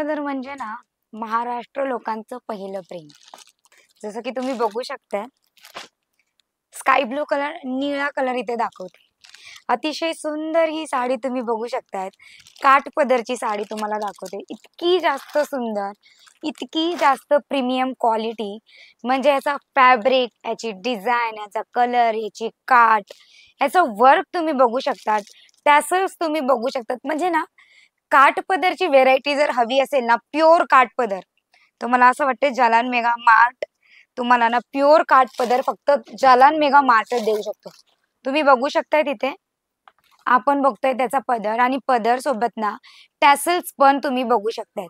Colour म्हणजे ना महाराष्ट्र लोकांचं पहिलं प्रेम. जसं की तुम्ही बघू शकताय, स्काय ब्लू कलर, निळा कलर इथे दाखवते. अतिशय सुंदर ही साडी तुम्ही बघू शकताय. काठपदरची साडी तुम्हाला दाखवते. इतकी जास्त सुंदर, इतकी जास्त प्रीमियम क्वालिटी, म्हणजे याचा फॅब्रिक, याची डिझाइन, याचा कलर, याची काठ, याचं वर्क तुम्ही बघू शकतात. टॅसल्स तुम्ही बघू शकतात. म्हणजे ना काठपदरची व्हेरायटी जर हवी असेल ना, प्युअर काठपदर, तर मला असं वाटतं जालान मेगा मार्ट तुम्हाला ना प्युअर काठपदर फक्त जालान मेगा मार्ट देऊ शकतो. तुम्ही बघू शकताय तिथे आपण बघतोय त्याचा पदर, आणि पदर सोबत ना टॅसल्स पण तुम्ही बघू शकताय.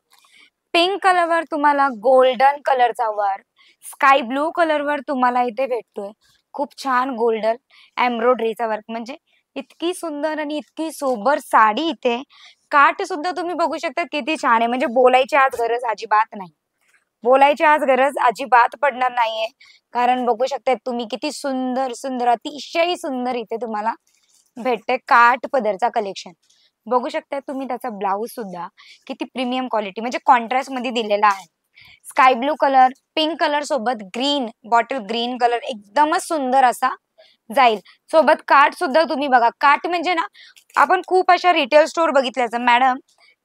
पिंक कलरवर तुम्हाला गोल्डन कलरचा वर्क, स्काय ब्लू कलरवर तुम्हाला इथे भेटतोय खूप छान गोल्डन एम्ब्रॉयडरीचा वर्क. म्हणजे इतकी सुंदर आणि इतकी सोबर साडी इथे. काठ सुद्धा तुम्ही बघू शकता किती छान आहे. म्हणजे बोलायची आज गरज अजिबात नाही. बोलायची आज गरज अजिबात पडणार नाहीये. कारण बघू शकताय तुम्ही किती सुंदर सुंदर, अतिशय सुंदर इथे तुम्हाला भेटते काठ पदरचा कलेक्शन. बघू शकताय तुम्ही त्याचा ब्लाऊज सुद्धा किती प्रीमियम क्वालिटी, म्हणजे कॉन्ट्रास्ट मध्ये दिलेला आहे. Sky blue colour, pink colour सोबत ग्रीन, बॉटल ग्रीन कलर एकदमच सुंदर असा जाईल. सोबत काठ सुद्धा तुम्ही बघा. काठ म्हणजे ना आपण खूप अशा रिटेल स्टोर बघितल्याचं मॅडम,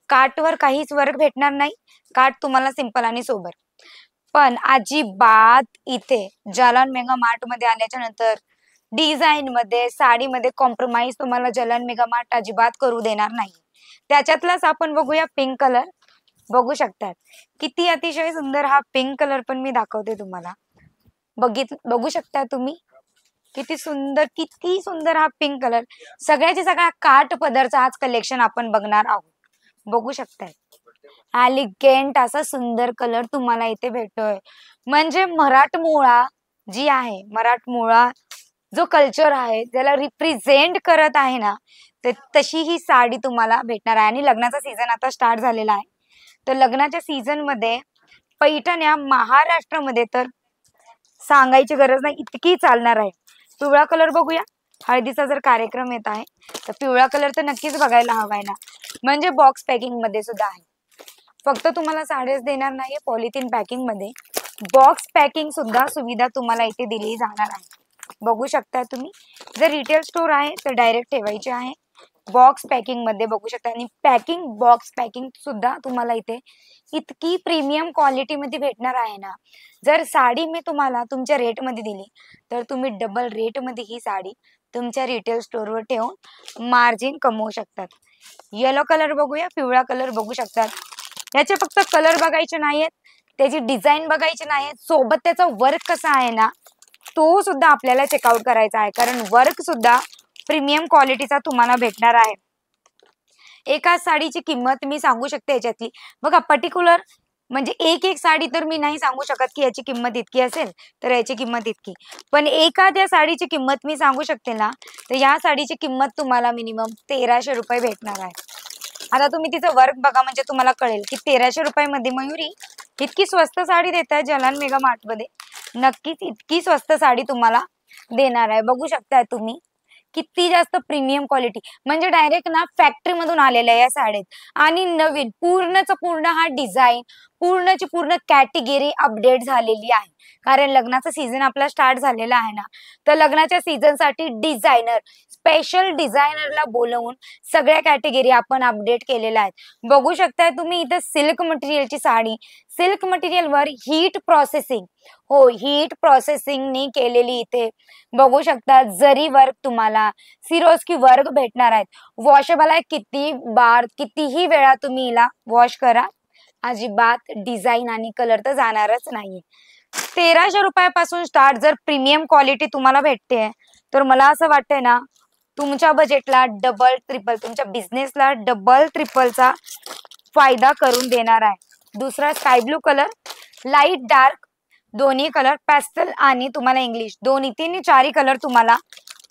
काठवर काहीच वर्क भेटणार नाही. काठ तुम्हाला सिंपल आणि सोबर. पण अजिबात इथे जालान मेगा मार्ट मध्ये आल्याच्या नंतर डिझाईन मध्ये, साडीमध्ये कॉम्प्रोमाइज तुम्हाला जालान मेगा मार्ट अजिबात करू देणार नाही. त्याच्यातलाच आपण बघूया पिंक कलर. बघू शकतात किती अतिशय सुंदर हा पिंक कलर पण मी दाखवते तुम्हाला. बघू शकता तुम्ही किती सुंदर, किती सुंदर हा पिंक कलर. सगळ्याची सगळा काठ पदरचा आज कलेक्शन आपण बघणार आहोत. बघू शकताय एलिगेंट असा सुंदर कलर तुम्हाला इथे भेटतोय. म्हणजे मराठमोळा जी आहे, मराठमोळा जो कल्चर आहे त्याला रिप्रेझेंट करत आहे ना, तर तशी ही साडी तुम्हाला भेटणार आहे. आणि लग्नाचा सीझन आता स्टार्ट झालेला आहे, तर लग्नाच्या सीझन मध्ये पैठण्या महाराष्ट्रामध्ये तर सांगायची गरज नाही, इतकी चालणार आहे. पिवळा कलर बघूया. हळदीचा जर कार्यक्रम येत आहे तर पिवळा कलर तर नक्कीच बघायला हवाय ना. म्हणजे बॉक्स पॅकिंग मध्ये सुद्धा आहे. फक्त तुम्हाला साडीच देणार नाहीये, पॉलिथिन पॅकिंग मध्ये बॉक्स पॅकिंग सुद्धा सुविधा तुम्हाला इथे दिली जाणार आहे. बघू शकता तुम्ही. जर रिटेल स्टोर आहे तर डायरेक्ट ठेवायचे आहे. बॉक्स पॅकिंग मध्ये बघू शकता. आणि पॅकिंग, बॉक्स पॅकिंग सुद्धा तुम्हाला इथे इतकी प्रीमियम क्वालिटी मध्ये भेटणार आहे ना. जर साडी मी तुम्हाला तुमच्या रेट मध्ये दिली तर तुम्ही डबल रेट मध्ये ही साडी तुमच्या रिटेल स्टोअरवर ठेवून मार्जिन कमवू शकतात. येलो कलर बघूया. पिवळा कलर बघू शकतात. याचे फक्त कलर बघायचे नाहीयेत, त्याची डिझाईन बघायची नाहीये, सोबत त्याचा वर्क कसा आहे ना तो सुद्धा आपल्याला चेकआउट करायचा आहे. कारण वर्क सुद्धा प्रीमियम क्वालिटीचा तुम्हाला भेटणार आहे. एका साडीची किंमत मी सांगू शकते याच्यातली. बघा पर्टिक्युलर म्हणजे एक एक साडी तर मी नाही सांगू शकत की याची किंमत इतकी असेल तर याची किंमत इतकी. पण एखाद्या साडीची किंमत मी सांगू शकते ना, तर या साडीची किंमत तुम्हाला मिनिमम 1300 रुपये भेटणार आहे. आता तुम्ही तिचं वर्क बघा, म्हणजे तुम्हाला कळेल की 1300 रुपयामध्ये मयुरी इतकी स्वस्त साडी देत आहे जालान मेगा मार्ट मध्ये. नक्कीच इतकी स्वस्त साडी तुम्हाला देणार आहे. बघू शकताय तुम्ही किती जास्त प्रीमियम क्वालिटी, म्हणजे डायरेक्ट ना फॅक्टरी मधून आलेल्या या साड्या. आणि नवीन पूर्णच पूर्ण हा डिझाईन, पूर्णची पूर्ण कॅटेगरी अपडेट झालेली आहे. कारण लग्नाचा सीझन आपला स्टार्ट झालेला आहे ना, तर लग्नाच्या सीझन साठी डिझायनर, स्पेशल डिझायनरला बोलवून सगळ्या कॅटेगरी आपण अपडेट केलेल्या आहेत. बघू शकताय तुम्ही इथे सिल्क मटेरियलची साडी, सिल्क मटेरियलवर हीट प्रोसेसिंग, हो हीट प्रोसेसिंगनी केलेली इथे बघू शकता. जरी वर्क तुम्हाला सिरोस्की वर्क भेटणार आहेत. वॉशेबल आहे. किती बार, कितीही वेळा तुम्ही हिला वॉश करा, अजिबात डिझाईन आणि कलर तर जाणारच नाहीये. 1300 रुपयापासून स्टार्ट जर प्रीमियम क्वालिटी तुम्हाला भेटते, तर मला असं वाटतंय ना तुमच्या बजेटला डबल ट्रिपल, तुमच्या बिझनेसला डबल ट्रिपलचा फायदा करून देणार आहे. दुसरा sky blue colour, light dark दोन्ही कलर, पॅस्टल आणि तुम्हाला इंग्लिश, दोन्ही तिन्ही चारही कलर तुम्हाला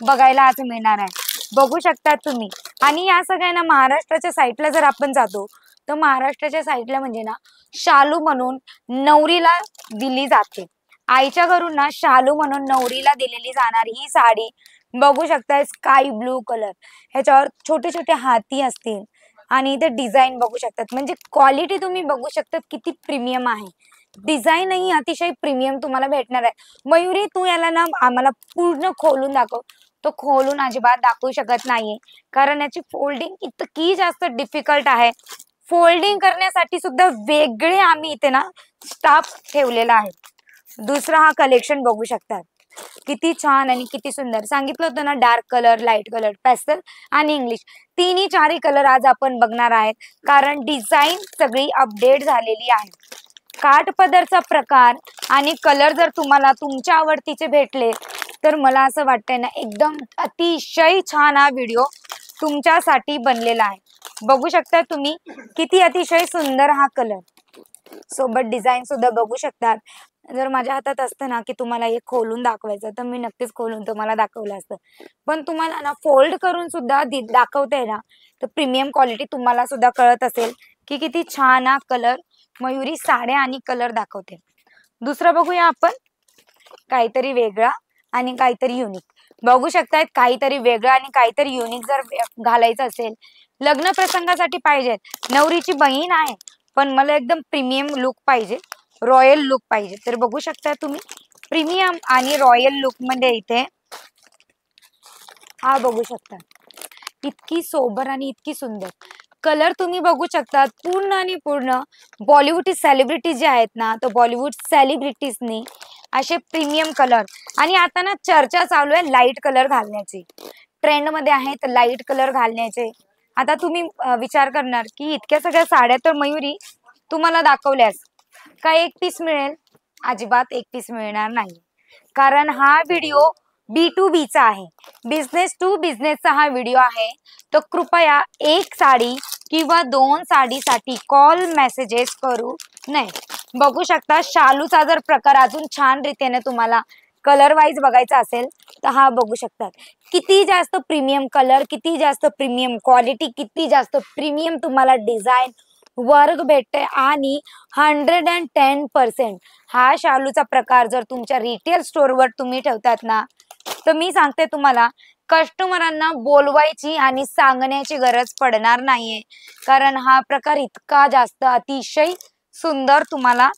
बघायला आज मिळणार आहे. बघू शकता तुम्ही. आणि या सगळ्यांना महाराष्ट्राच्या साईडला जर आपण जातो तर महाराष्ट्राच्या साईडला म्हणजे ना शालू म्हणून नवरीला दिली जाते. आईच्या घरून ना शालू म्हणून नवरीला दिलेली जाणारी ही साडी बघू शकता. स्काय ब्लू कलर, ह्याच्यावर छोटे छोटे हाती असतील आणि इथे डिझाईन बघू शकतात, म्हणजे क्वालिटी तुम्ही बघू शकतात किती प्रीमियम आहे. डिझाईनही अतिशय प्रीमियम तुम्हाला भेटणार आहे. मयुरी, तू याला ना आम्हाला पूर्ण खोलून दाखव. तो खोलून अजिबात दाखवू शकत नाहीये, कारण याची फोल्डिंग इतकी जास्त डिफिकल्ट आहे. फोल्डिंग करण्यासाठी सुद्धा वेगळे आम्ही इथे ना स्टाफ ठेवलेला आहे. दुसरा हा कलेक्शन बघू शकतात, किती छान आणि किती सुंदर. सांगितलं होतं ना, dark colour, light colour, pastel आणि इंग्लिश, तिन्ही चारही कलर आज आपण बघणार आहेत, कारण डिझाईन सगळी अपडेट झालेली आहे. काठपदरचा प्रकार आणि कलर जर तुम्हाला तुमच्या आवडतीचे भेटले तर मला असं वाटतंय ना, एकदम अतिशय छान हा व्हिडिओ तुमच्यासाठी बनलेला आहे. बघू शकता तुम्ही किती अतिशय सुंदर हा कलर, सोबत डिझाईन सुद्धा बघू शकतात. जर माझ्या हातात असतं ना की तुम्हाला हे खोलून दाखवायचं, तर मी नक्कीच खोलून तुम्हाला दाखवलं असतं. पण तुम्हाला ना फोल्ड करून सुद्धा दाखवते ना, तर प्रीमियम क्वालिटी तुम्हाला सुद्धा कळत असेल की किती छान हा कलर मयुरी साड्या आणि कलर दाखवते. दुसरं बघूया आपण, काहीतरी वेगळा आणि काहीतरी युनिक. बघू शकतायत, काहीतरी वेगळं आणि काहीतरी युनिक जर घालायचं असेल, लग्न प्रसंगासाठी पाहिजे, नवरीची बहीण आहे पण मला एकदम प्रीमियम लुक पाहिजे, रॉयल लुक पाहिजे, तर बघू शकता तुम्ही प्रीमियम आणि रॉयल लुक मध्ये इथे हा बघू शकता, इतकी सोबर आणि इतकी सुंदर कलर तुम्ही बघू शकता. पूर्ण आणि पूर्ण बॉलिवूड सेलिब्रिटी जे आहेत ना, तर बॉलिवूड सेलिब्रिटीजनी असे प्रीमियम कलर, आणि आता ना चर्चा चालू आहे लाईट कलर घालण्याची, ट्रेंड मध्ये आहेत लाईट कलर घालण्याचे. आता तुम्ही विचार करणार की इतक्या सगळ्या साड्या तर मयुरी तुम्हाला दाखवल्यास का एक पीस मिळेल? अजिबात एक पीस मिळणार नाही, कारण हा व्हिडिओ B2B चा आहे, बिझनेस टू बिझनेसचा हा व्हिडिओ आहे. तर कृपया एक साडी किंवा दोन साडीसाठी कॉल मेसेजेस करू नये. बघू शकता शालूचा जर प्रकार अजून छान रीतीने तुम्हाला कलर वाईज बघायचा असेल तर हा बघू शकतात, किती जास्त प्रीमियम कलर, किती जास्त प्रीमियम क्वालिटी, किती जास्त प्रीमियम तुम्हाला डिझाईन वर्क भेटते. आणि 110% हा शालूचा प्रकार जर तुमच्या रिटेल स्टोअरवर तुम्ही ठेवतात ना, तर मी सांगते तुम्हाला, कस्टमरांना बोलवायची आणि सांगण्याची गरज पडणार नाहीये, कारण हा प्रकार इतका जास्त अतिशय सुंदर तुम्हाला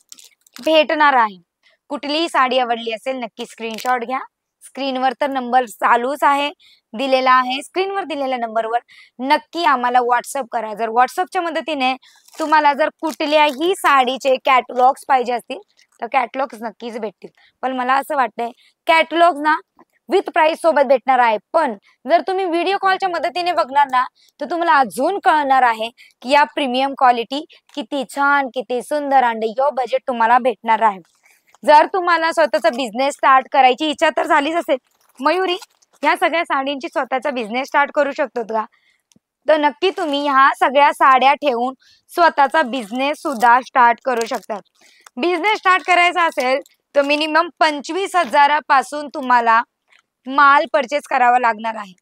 भेटणार आहे. कुठलीही साडी आवडली असेल नक्की स्क्रीनशॉट घ्या. स्क्रीनवर तर नंबर चालूच आहे, दिलेला आहे, स्क्रीनवर दिलेल्या नंबरवर नक्की आम्हाला व्हॉट्सअप करा. जर व्हॉट्सअपच्या मदतीने तुम्हाला जर कुठल्याही साडीचे कॅटलॉग्स पाहिजे असतील तर कॅटलॉग्स नक्कीच भेटतील. पण मला असं वाटतंय कॅटलॉग ना विथ प्राइस सोबत भेटणार आहे, पण जर तुम्ही व्हिडिओ कॉलच्या मदतीने बघणार ना, तर तुम्हाला अजून कळणार आहे की या प्रीमियम क्वालिटी किती छान, किती सुंदर आणि यो बजेट तुम्हाला भेटणार आहे. जर तुम्हाला स्वतःचा बिझनेस स्टार्ट करायची इच्छा तर झालीच असेल, मयुरी ह्या सगळ्या साडींची स्वतःचा बिझनेस स्टार्ट करू शकतो का, तर नक्की तुम्ही ह्या सगळ्या साड्या ठेवून स्वतःचा बिझनेस सुद्धा स्टार्ट करू शकता. बिझनेस स्टार्ट करायचा असेल तर मिनिमम 25,000 तुम्हाला माल परचेस करावा लागणार आहे.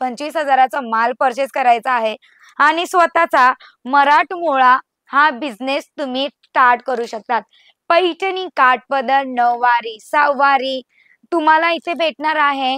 25,000चा माल परचेस करायचा आहे आणि स्वतःचा मराठमोळा हा बिझनेस तुम्ही स्टार्ट करू शकतात. पैठणी, काठपदर, नऊवारी, सहावारी तुम्हाला इथे भेटणार आहे.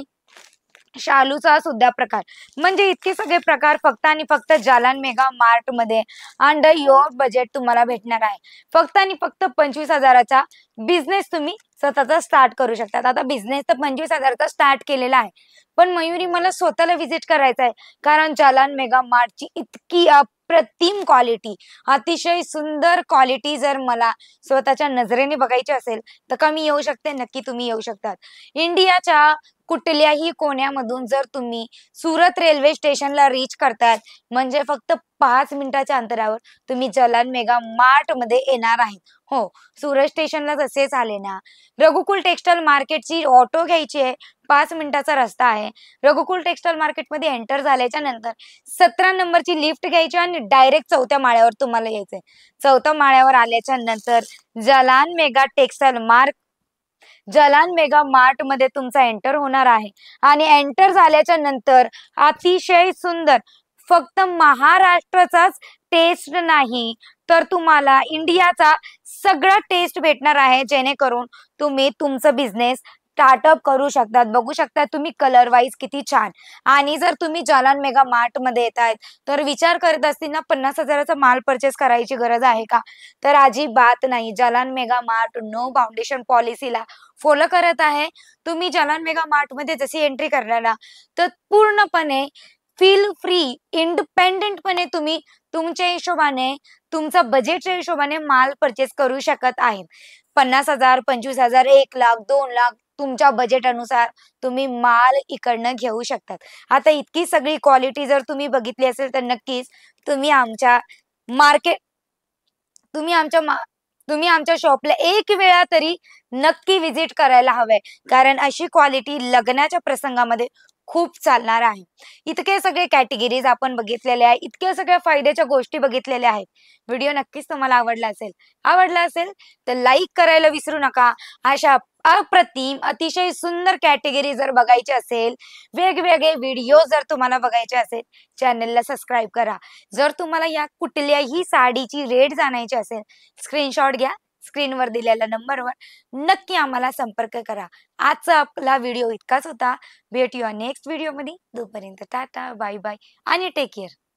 शालूचा सुद्धा प्रकार, म्हणजे इतके सगळे प्रकार फक्त आणि फक्त जालान मेगा मार्ट मध्ये अंडर युअर बजेट तुम्हाला भेटणार आहे. फक्त आणि फक्त 25,000चा बिझनेस तुम्ही स्वतःचा स्टार्ट करू शकतात. आता बिझनेस तर 25,000चा स्टार्ट केलेला आहे, पण मयुरी मला स्वतःला व्हिजिट करायचं आहे, कारण जालान मेगा मार्टची इतकी अप्रतिम क्वालिटी, अतिशय सुंदर क्वालिटी जर मला स्वतःच्या नजरेने बघायची असेल तर का मी येऊ शकते? नक्की तुम्ही येऊ शकतात. इंडियाच्या कुठल्याही कोण्यामधून जर तुम्ही सुरत रेल्वे स्टेशनला रीच करतात, म्हणजे फक्त 5 मिनिटाच्या अंतरावर तुम्ही जालान मेगा मार्ट मध्ये येणार आहे. हो, सुरत स्टेशनला जसेच आले ना, रघुकुल टेक्सटाईल मार्केटची ऑटो घ्यायची आहे, 5 मिनिटाचा रस्ता आहे. रघुकुल टेक्सटाईल मार्केट मध्ये एंटर झाल्याच्या नंतर 17 नंबरची लिफ्ट घ्यायची आणि डायरेक्ट 4थ्या माळ्यावर तुम्हाला यायचंय. 4थ्या माळ्यावर आल्याच्या नंतर जालान मेगा मार्ट मध्ये तुमचा एंटर होणार आहे आणि एंटर झाल्याच्या नंतर अतिशय सुंदर, फक्त महाराष्ट्राचाच टेस्ट नाही तर तुम्हाला इंडियाचा सगळा टेस्ट भेटणार आहे, जेणेकरून तुम्ही तुमचं बिझनेस स्टार्टअप करू शकतात. बघू शकता तुम्ही कलर वाईज किती छान. आणि जर तुम्ही जालान मेगा मार्ट मध्ये येत आहेत तर विचार करत असतील ना 50,000चा माल परचेस करायची गरज आहे का? तर अजिबात नाही. जालान मेगा मार्ट नो बाउंडेशन पॉलिसीला फॉलो करत आहे. तुम्ही जालान मेगा मार्ट मध्ये जशी एंट्री करणार ना तर पूर्णपणे फील फ्री इंडिपेंडेंटपणे तुम्ही तुमच्या हिशोबाने तुमचा बजेटच्या हिशोबाने माल परचेस करू शकत आहे. 50,000, 25,000, 1,00,000, 2,00,000 तुमच्या बजेट अनुसार तुम्ही माल इकडनं घेऊ शकतात. आता इतकी सगळी क्वालिटी जर तुम्ही बघितली असेल तर नक्कीच तुम्ही आमच्या मार्केट तुम्ही आमच्या मा तुम्ही आमच्या शॉपला एक वेळा तरी नक्की व्हिजिट करायला हवंय. कारण अशी क्वालिटी लग्नाच्या प्रसंगामध्ये खूप चालणार आहे. इतके सगळे कॅटेगरीज आपण बघितलेल्या आहे. इतक्या सगळ्या फायद्याच्या गोष्टी बघितलेल्या आहेत. व्हिडिओ नक्कीच तुम्हाला आवडला असेल. आवडला असेल तर लाईक करायला विसरू नका. अशा अप्रतिम अतिशय सुंदर कॅटेगरी जर बघायची असेल, वेगवेगळे व्हिडिओ जर तुम्हाला बघायचे असेल, चॅनलला सबस्क्राईब करा. जर तुम्हाला या कुठल्याही साडीची रेट जाणायची असेल, स्क्रीनशॉट घ्या. स्क्रीनवर दिलेल्या नंबरवर नक्की आम्हाला संपर्क करा. आजचा आपला व्हिडिओ इतकाच होता. भेटूया नेक्स्ट व्हिडिओमध्ये. तोपर्यंत टाटा, बाय बाय आणि टेक केअर.